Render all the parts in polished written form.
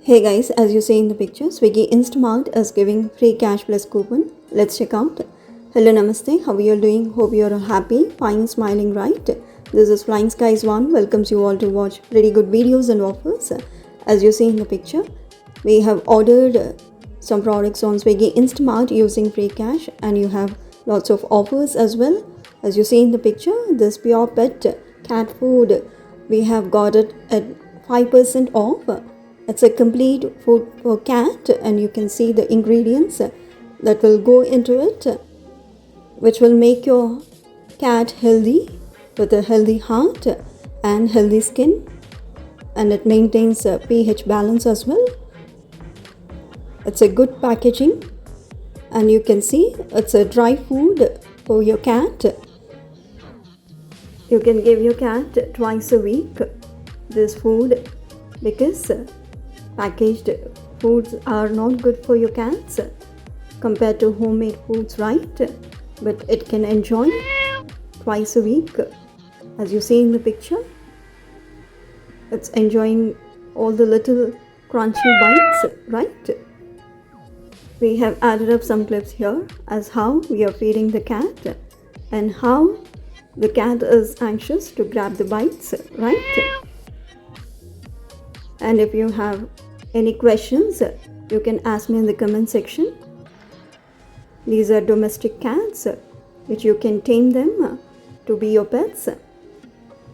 Hey guys, as you see in the picture, Swiggy Instamart is giving free cash plus coupon. Let's check out. Hello, namaste. How are you all doing? Hope you're all happy, fine, smiling, right? This is Flying Skies One. Welcomes you all to watch pretty good videos and offers. As you see in the picture, we have ordered some products on Swiggy Instamart using free cash, and you have lots of offers as well. As you see in the picture, this purepet cat food, we have got it at 5% off. It's a complete food for cat, and you can see the ingredients that will go into it, which will make your cat healthy with a healthy heart and healthy skin, and it maintains a pH balance as well. It's a good packaging, and you can see it's a dry food for your cat. You can give your cat twice a week this food, because packaged foods are not good for your cats compared to homemade foods, right? But it can enjoy twice a week. As you see in the picture, it's enjoying all the little crunchy bites, right? We have added up some clips here as how we are feeding the cat and how the cat is anxious to grab the bites, right? And if you have any questions, you can ask me in the comment section. These are domestic cats, which you can tame them to be your pets.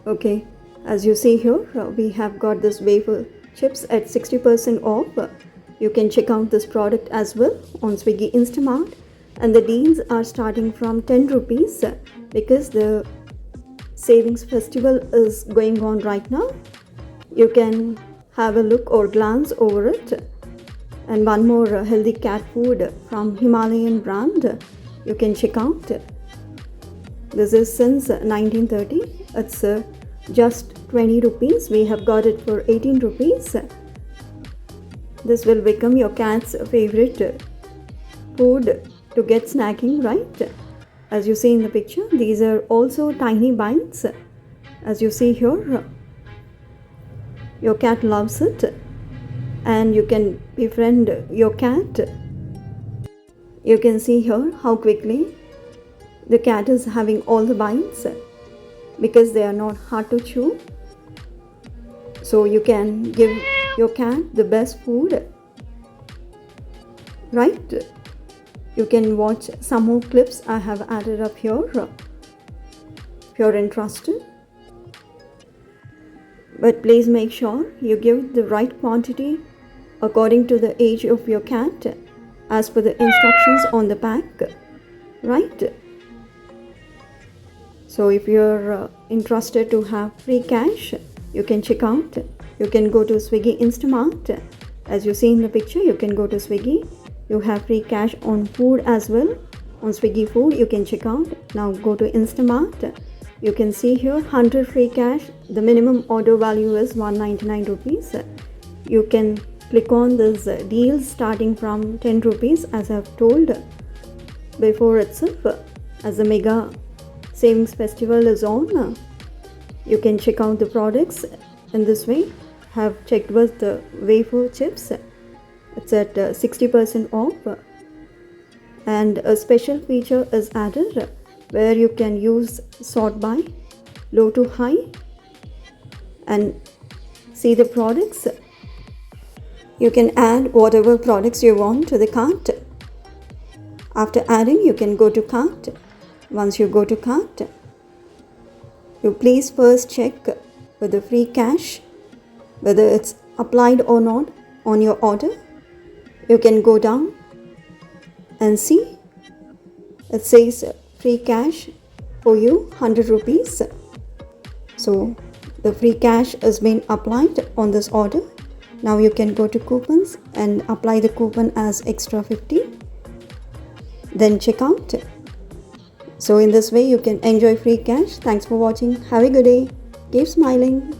Okay, as you see here, we have got this wafer chips at 60% off. You can check out this product as well on Swiggy Instamart, and the deals are starting from 10 rupees because the savings festival is going on right now. You can have a look or glance over it. And one more healthy cat food from Himalayan brand you can check out. This is since 1930. It's just 20 rupees. We have got it for 18 rupees. This will become your cat's favorite food to get snacking, right? As you see in the picture, these are also tiny bites. As you see here, your cat loves it, and you can befriend your cat. You can see here how quickly the cat is having all the bites because they are not hard to chew. So you can give your cat the best food, right? You can watch some more clips I have added up here if you're interested. But please make sure you give the right quantity according to the age of your cat as per the instructions on the pack, right? So if you're interested to have free cash, you can check out. You can go to Swiggy Instamart. As you see in the picture, you can go to Swiggy. You have free cash on food as well. On Swiggy food, you can check out. Now go to Instamart. You can see here 100 free cash. The minimum order value is 199 rupees. You can click on this deals starting from 10 rupees, as I've told before itself. As the mega savings festival is on, you can check out the products in this way. Have checked with the wafer chips. It's at 60% off, and a special feature is added where you can use sort by low to high and see the products. You can add whatever products you want to the cart. After adding, you can go to cart. Once you go to cart, you please first check with the free cash whether it's applied or not on your order. You can go down and see it says free cash for you 100 rupees. So the free cash has been applied on this order. Now you can go to coupons and apply the coupon as extra 50. Then check out. So in this way you can enjoy free cash. Thanks for watching. Have a good day. Keep smiling.